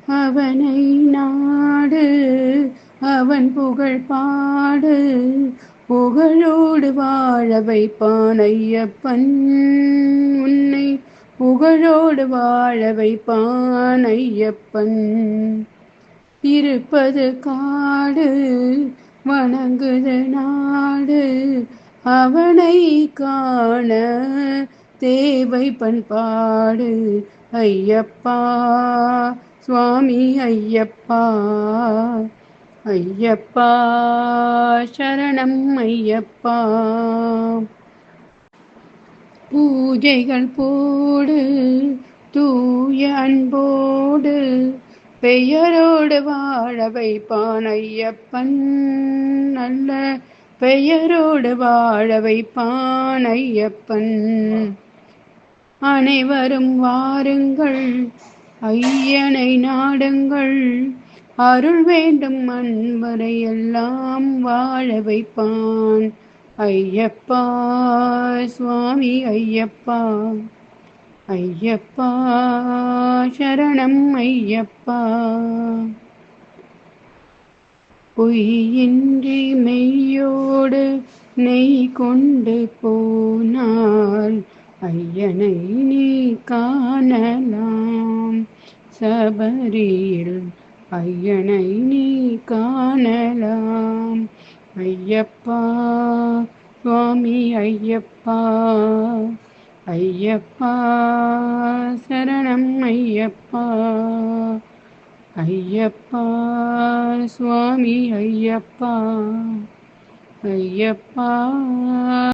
அவனை நாடு, அவன் புகழ் பாடு, புகழோடு வாழ வைப்பான் ஐயப்பன். உன்னை புகழோடு வாழ வைப்பான் ஐயப்பன். இருப்பது காடு, வணங்குது நாடு, அவனை காண தேவை பண்பாடு. ஐயப்பா சுவாமி ஐயப்பா, ஐயப்பா சரணம் ஐயப்பா. பூஜைகள் போடு தூய அன்போடு, பெயரோடு வாழ வைப்பான் ஐயப்பன். நல்ல பெயரோடு வாழ வைப்பான் ஐயப்பன். அனைவரும் வாருங்கள், ஐயனை நாடுங்கள், அருள் வேண்டும் அன்பரை எல்லாம் வாழ வைப்பான் ஐயப்பா சுவாமி ஐயப்பா. ஐயப்பா சரணம் ஐயப்பா. பொய்யின்றி மெய்யோடு நெய் கொண்டு போனால் ஐயனை நீ காணலாம். சபரியில் ஐயனை நீ காணலாம். ஐயப்பா சுவாமி ஐயப்பா, ஐயப்பா சரணம் ஐயப்பா. ஐயப்பா சுவாமி ஐயப்பா, ஐயப்பா.